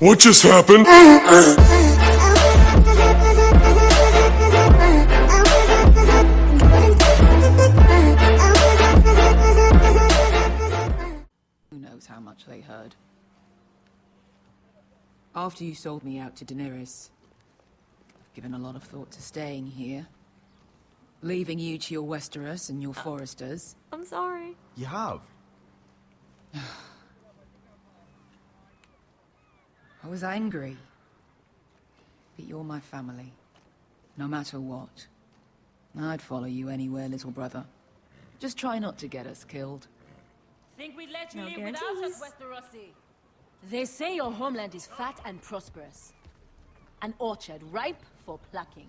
What just happened? Who knows how much they heard. After you sold me out to Daenerys, I've given a lot of thought to staying here. Leaving you to your Westeros and your Foresters. I'm sorry. You have? I was angry. But you're my family. No matter what. I'd follow you anywhere, little brother. Just try not to get us killed. Think we'd let you No live without us, guarantees. Westerosi? They say your homeland is fat and prosperous. An orchard ripe for plucking.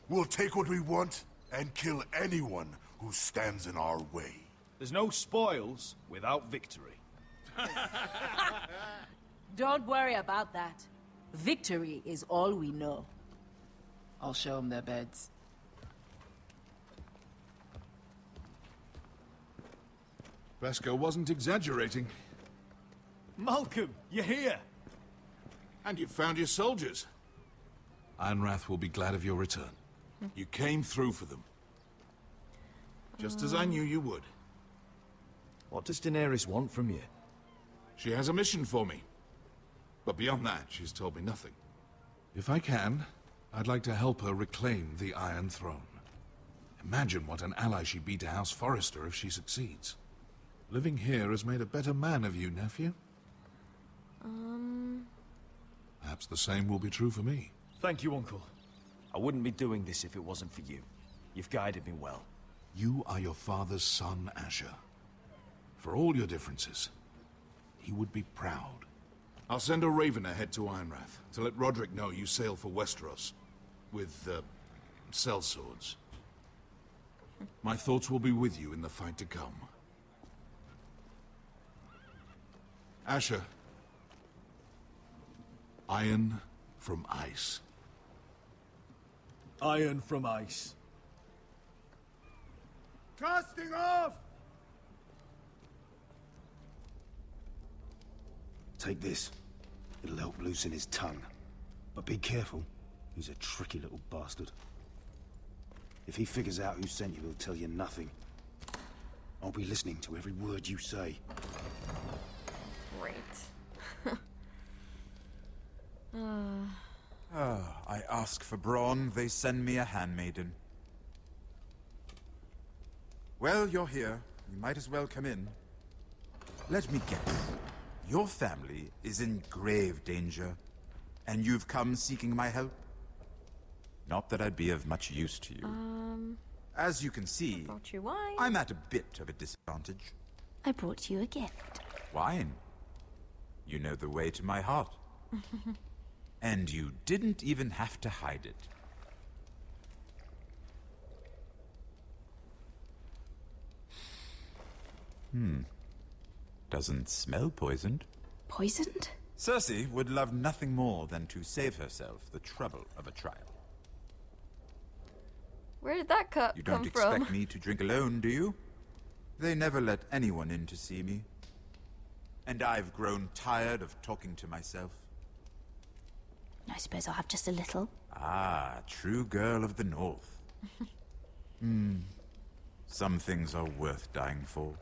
We'll take what we want and kill anyone who stands in our way. There's no spoils without victory. Don't worry about that. Victory is all we know. I'll show them their beds. Vasco wasn't exaggerating. Malcolm, you're here! And you found your soldiers. Ironrath will be glad of your return. You came through for them. Just as I knew you would. What does Daenerys want from you? She has a mission for me. But beyond that, she's told me nothing. If I can, I'd like to help her reclaim the Iron Throne. Imagine what an ally she'd be to House Forrester if she succeeds. Living here has made a better man of you, nephew. Perhaps the same will be true for me. Thank you, Uncle. I wouldn't be doing this if it wasn't for you. You've guided me well. You are your father's son, Asher. For all your differences, he would be proud. I'll send a raven ahead to Ironrath to let Rodrik know you sail for Westeros. With, sellswords. My thoughts will be with you in the fight to come. Asher. Iron from ice. Iron from ice. Casting off! Take this. It'll help loosen his tongue. But be careful. He's a tricky little bastard. If he figures out who sent you, he'll tell you nothing. I'll be listening to every word you say. Great. I ask for brawn, they send me a handmaiden. Well, you're here. You might as well come in. Let me guess. Your family is in grave danger, and you've come seeking my help? Not that I'd be of much use to you. As you can see, Brought you wine. I'm at a bit of a disadvantage. I brought you a gift. Wine. You know the way to my heart. And you didn't even have to hide it. Doesn't smell poisoned. Poisoned? Cersei would love nothing more than to save herself the trouble of a trial. Where did that cup You come don't from? expect me to drink alone, do you? They never let anyone in to see me. And I've grown tired of talking to myself. I suppose I'll have just a little. Ah, true girl of the North. Some things are worth dying for.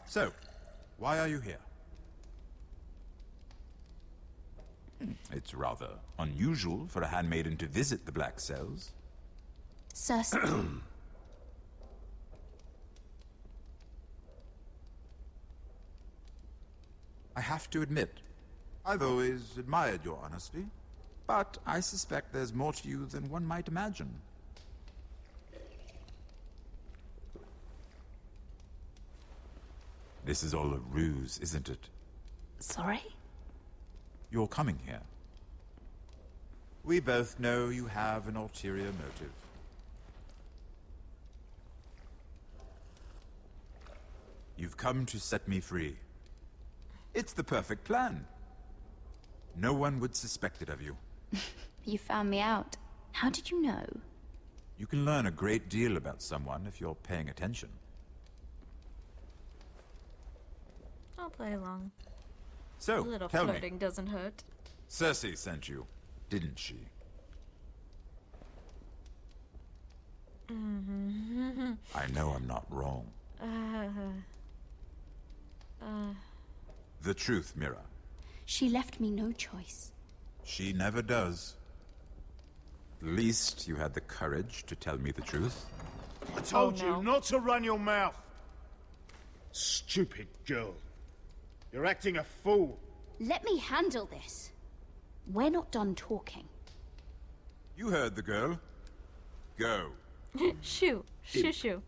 So, why are you here? It's rather unusual for a handmaiden to visit the Black Cells. Cersei. I have to admit, I've always admired your honesty, but I suspect there's more to you than one might imagine. This is all a ruse, isn't it? Sorry? You're coming here. We both know you have an ulterior motive. You've come to set me free. It's the perfect plan. No one would suspect it of you. You found me out. How did you know? You can learn a great deal about someone if you're paying attention. I'll play along. So, A little tell me, flirting doesn't hurt. Cersei sent you, didn't she? I know I'm not wrong. The truth, Mira. She left me no choice. She never does. At least you had the courage to tell me the truth. I told no. you not to run your mouth. Stupid girl. You're acting a fool. Let me handle this. We're not done talking. You heard the girl. Go. Shoo. Shoo shoo.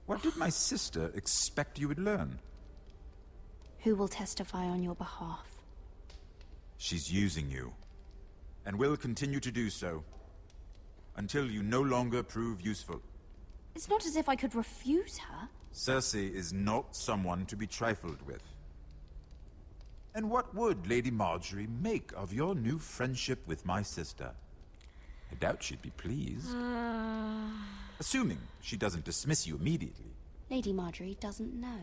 What did my sister expect you would learn? Who will testify on your behalf? She's using you, and will continue to do so, until you no longer prove useful. It's not as if I could refuse her. Cersei is not someone to be trifled with. And what would Lady Marjorie make of your new friendship with my sister? I doubt she'd be pleased. Assuming she doesn't dismiss you immediately. Lady Marjorie doesn't know.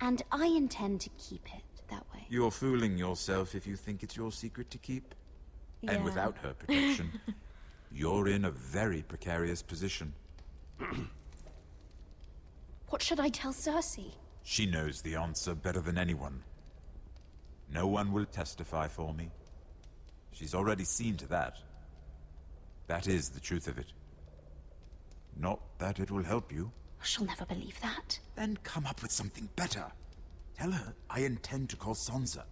And I intend to keep it that way. You're fooling yourself if you think it's your secret to keep. And Yeah. without her protection, you're in a very precarious position. What should I tell Cersei? She knows the answer better than anyone. No one will testify for me. She's already seen to that. That is the truth of it. Not that it will help you. She'll never believe that. Then come up with something better. Tell her I intend to call Sansa,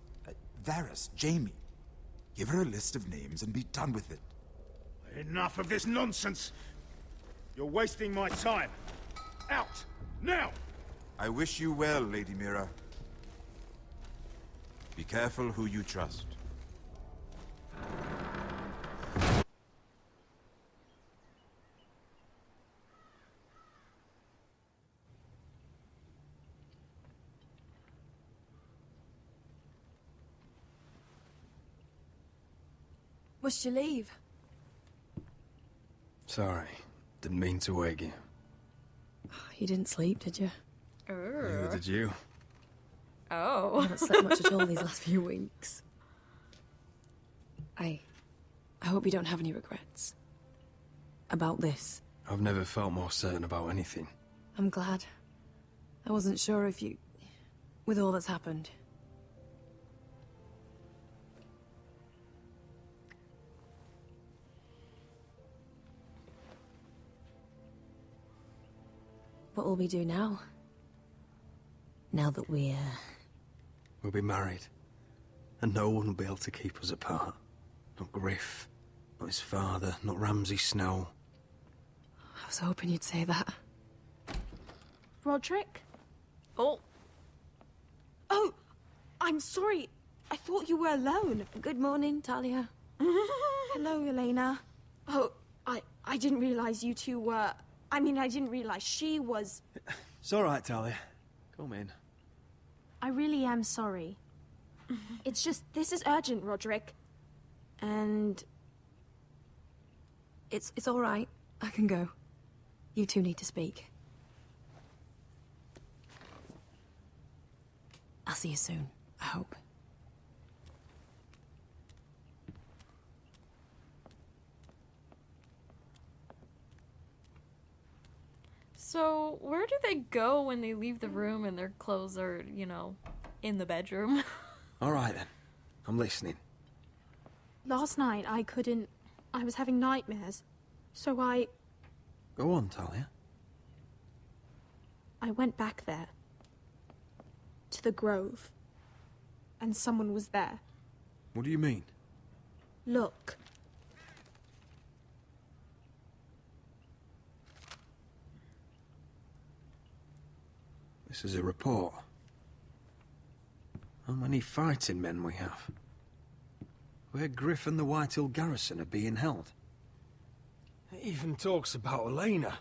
Varys, Jaime. Give her a list of names and be done with it. Enough of this nonsense. You're wasting my time. Out! Now! I wish you well, Lady Mira. Be careful who you trust. Must you leave? Sorry, didn't mean to wake you. You didn't sleep, did you? Neither did you. I Oh. haven't slept much at all these last few weeks. I hope you don't have any regrets. About this. I've never felt more certain about anything. I'm glad. I wasn't sure if you... with all that's happened. What will we do now? Now that we're... We'll be married. And no one will be able to keep us apart. Not Griff, not his father, not Ramsay Snow. I was hoping you'd say that. Rodrik? Oh. Oh, I'm sorry. I thought you were alone. Good morning, Talia. Hello, Elaena. Oh, I didn't realize you two were... I mean, I didn't realize she was... It's all right, Talia. Come in. I really am sorry. It's just, this is urgent, Rodrik. And... It's all right. I can go. You two need to speak. I'll see you soon, I hope. So, where do they go when they leave the room and their clothes are, you know, in the bedroom? All right, then. I'm listening. last night I couldn't... I was having nightmares. So I Go on, Talia. went back there. To the grove. And someone was there. What do you mean? Look. This is a report. How many fighting men we have? Where Griff and the Whitehill garrison are being held. It even talks about Elaena.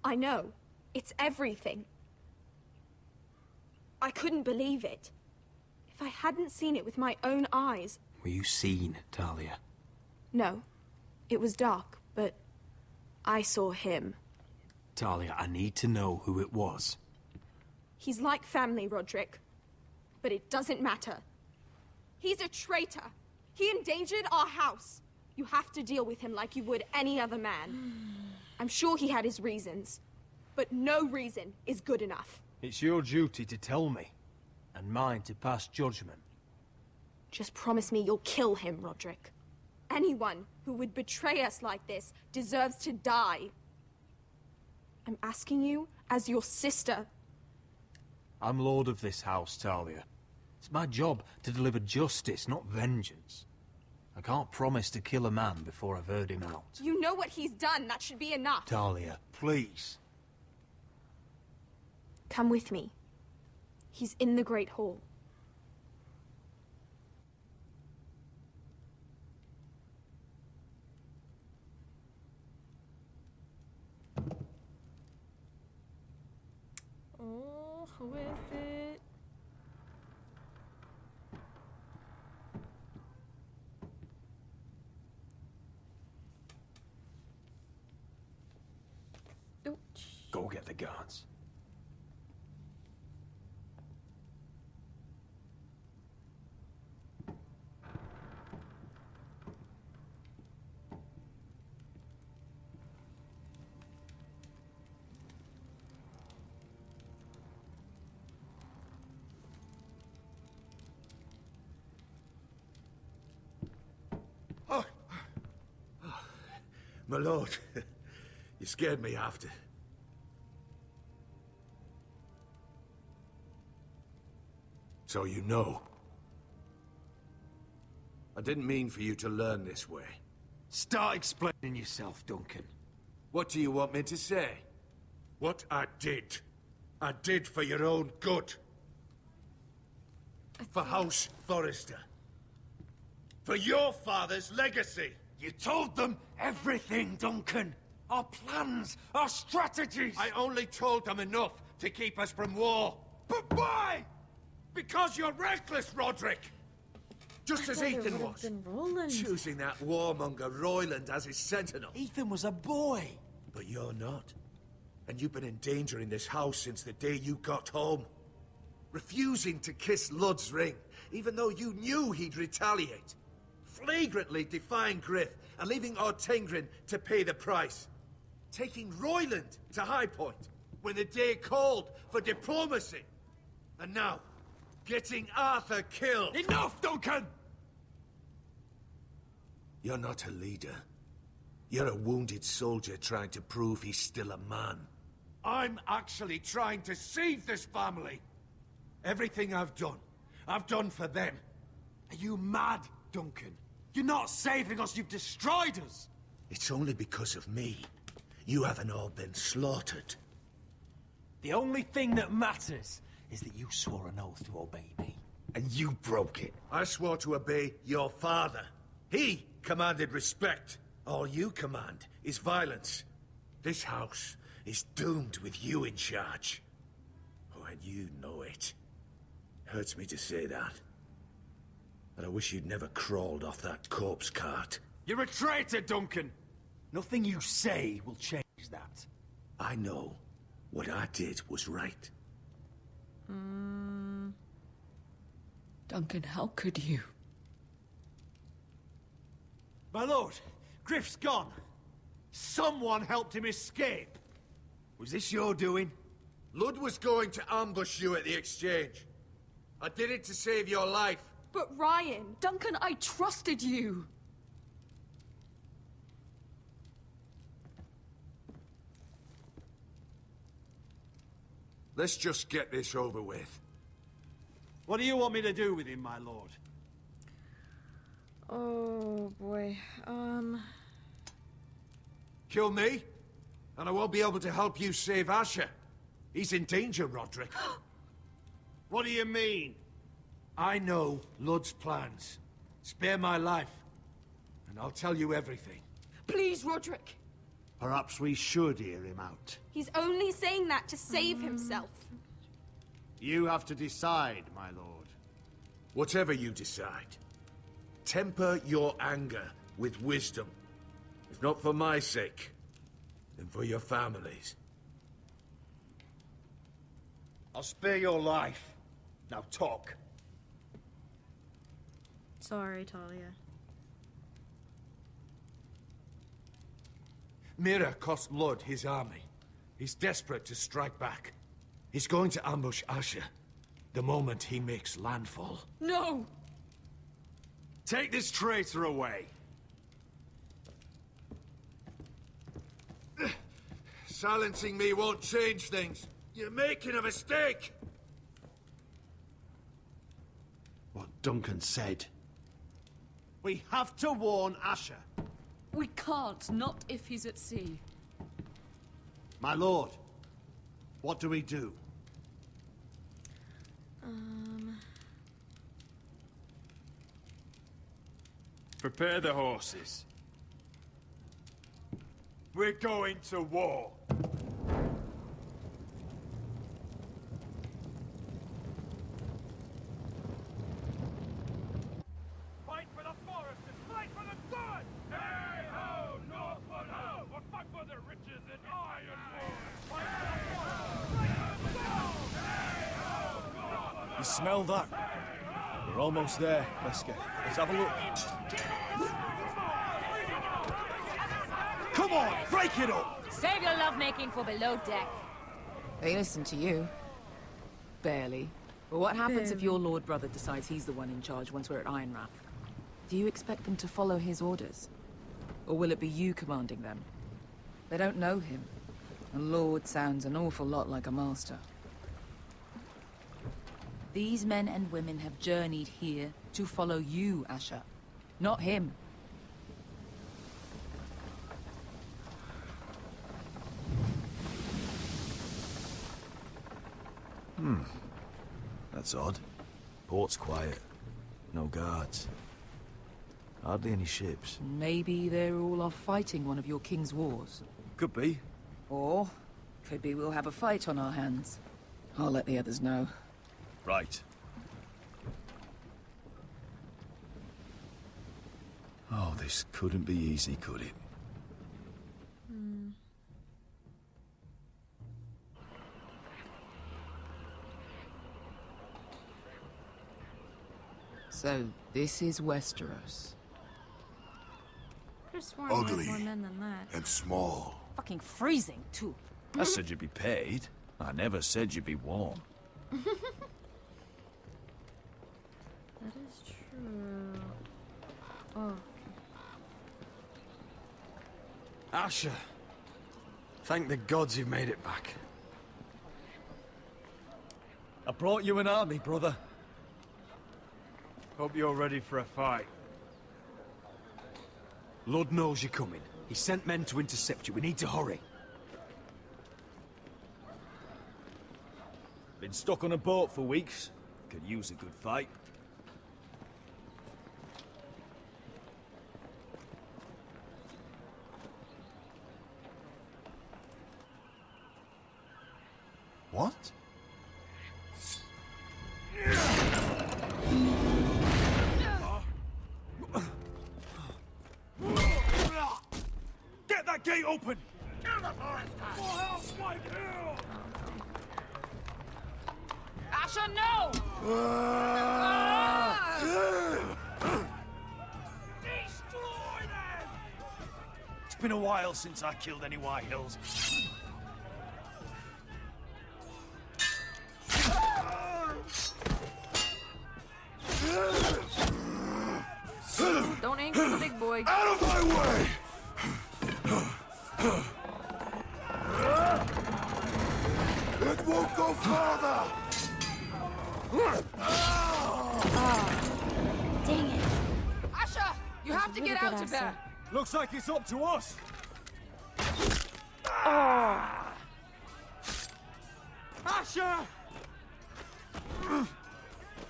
I know. It's everything. I couldn't believe it. If I hadn't seen it with my own eyes... Were you seen, Talia? No. It was dark, but I saw him. Talia, I need to know who it was. He's like family, Rodrik. But it doesn't matter. He's a traitor. He endangered our house. You have to deal with him like you would any other man. I'm sure he had his reasons, but no reason is good enough. It's your duty to tell me, and mine to pass judgment. Just promise me you'll kill him, Rodrik. Anyone who would betray us like this deserves to die. I'm asking you as your sister. I'm lord of this house, Talia. It's my job to deliver justice, not vengeance. I can't promise to kill a man before I've heard him out. You know what he's done. That should be enough. Talia, please. Come with me. He's in the Great Hall. Oh, who is it? Ouch. Go get the guards. My lord, you scared me after. So you know. I didn't mean for you to learn this way. Start explaining yourself, Duncan. What do you want me to say? What I did for your own good. For House Forrester. For your father's legacy. You told them everything, Duncan. Our plans, our strategies. I only told them enough to keep us from war. But why? Because you're reckless, Rodrik. Just as Ethan was. Choosing that warmonger Royland as his sentinel. Ethan was a boy. But you're not. And you've been endangering this house since the day you got home. Refusing to kiss Lud's ring, even though you knew he'd retaliate. Flagrantly defying Griff and leaving Ortengrin to pay the price. Taking Royland to High Point when the day called for diplomacy. And now, getting Arthur killed. Enough, Duncan! You're not a leader. You're a wounded soldier trying to prove he's still a man. I'm actually trying to save this family. Everything I've done for them. Are you mad, Duncan? You're not saving us, you've destroyed us! It's only because of me. You haven't all been slaughtered. The only thing that matters is that you swore an oath to obey me. And you broke it. I swore to obey your father. He commanded respect. All you command is violence. This house is doomed with you in charge. Oh, and you know it. Hurts me to say that. But I wish you'd never crawled off that corpse cart. You're a traitor, Duncan! Nothing you say will change that. I know what I did was right. Duncan, how could you? My lord, Griff's gone. Someone helped him escape. Was this your doing? Lud was going to ambush you at the exchange. I did it to save your life. But Ryan... Duncan, I trusted you! Let's just get this over with. What do you want me to do with him, my lord? Oh, boy. Kill me, and I won't be able to help you save Asher. He's in danger, Rodrik. What do you mean? I know Lud's plans. Spare my life, and I'll tell you everything. Please, Rodrik. Perhaps we should hear him out. He's only saying that to save himself. You have to decide, my lord. Whatever you decide, temper your anger with wisdom. If not for my sake, then for your families. I'll spare your life. Now talk. Sorry, Talia. Mira cost Lud his army. He's desperate to strike back. He's going to ambush Asher the moment he makes landfall. No! Take this traitor away. Silencing me won't change things. You're making a mistake. What Duncan said. We have to warn Asher. We can't, not if he's at sea. My lord, what do we do? Prepare the horses. We're going to war. Fight for the forest and fight for the sun! Hey ho, Northwood ho! Or fight for the riches in Ironwood! Fight for the forest! Fight for the sun! Hey ho, Northwood! You smell that? We're almost there, Wesker. Let's have a look. Come on, break it up! Save your lovemaking for below deck. They listen to you. Barely. But what happens if your lord brother decides he's the one in charge once we're at Ironrath? Do you expect them to follow his orders? Or will it be you commanding them? They don't know him. A lord sounds an awful lot like a master. These men and women have journeyed here to follow you, Asher. Not him. That's odd. Port's quiet. No guards. Hardly any ships. Maybe they're all off fighting one of your king's wars. Could be. Or, could be we'll have a fight on our hands. I'll let the others know. Right. Oh, this couldn't be easy, could it? So, this is Westeros. Could've sworn we had Ugly more men than that. and small. Fucking freezing, too. I said you'd be paid. I never said you'd be warm. That is true. Oh. Asher, thank the gods you've made it back. I brought you an army, brother. Hope you're ready for a fight. Lord knows you're coming. He sent men to intercept you. We need to hurry. Been stuck on a boat for weeks. Could use a good fight. What? Get that gate open! Asher, no! It's been a while since I killed any Whithills. Don't anger the big boy. Out of my way! It won't go farther! Dang it. Asher, you have to get out of there. Looks like it's up to us. Asher!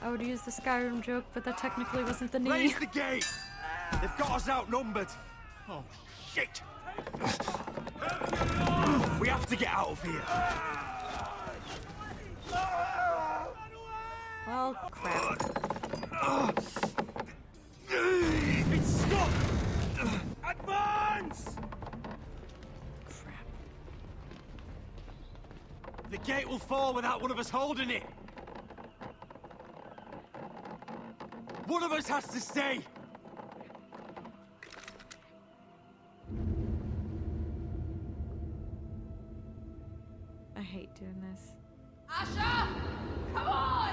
I would use the Skyrim joke, but that technically wasn't the knee. Raise the gate! They've got us outnumbered. Oh, shit! We have to get out of here. Well, crap. It's stuck! Advance! Crap. The gate will fall without one of us holding it. One of us has to stay. I hate doing this. Asher! Come on!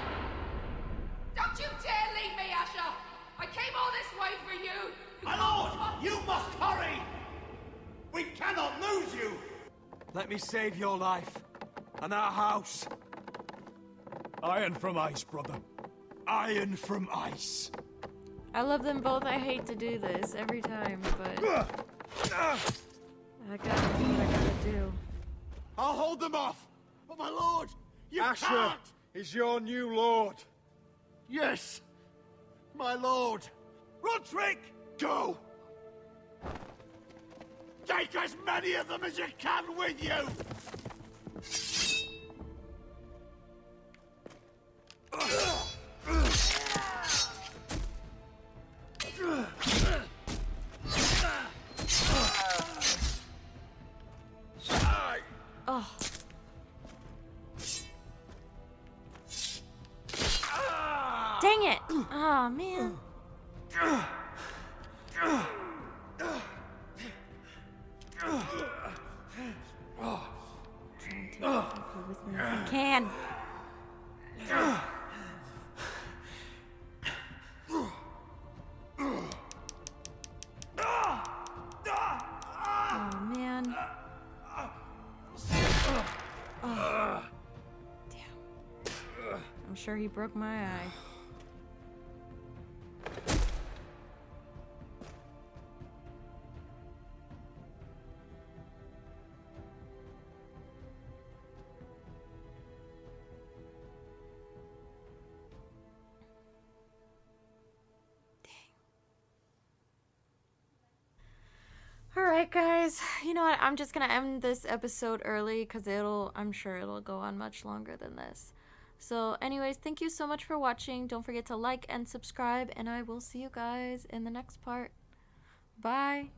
Don't you dare leave me, Asher! I came all this way for you! My lord, you must hurry! We cannot lose you! Let me save your life, and our house. Iron from ice, brother. Iron from ice. I love them both. I hate to do this every time, but I gotta do what I gotta do. I'll hold them off! But my lord, you Asher can't! is your new lord. Yes, my lord. Rodrik, go! Take as many of them as you can with you! Oh. Dang it! Oh man. Trying to take it with me if I can. Oh man. Oh. Damn. I'm sure he broke my eye. Alright guys, you know what, I'm just gonna end this episode early because I'm sure it'll go on much longer than this. So anyways, thank you so much for watching. Don't forget to like and subscribe, and I will see you guys in the next part. Bye!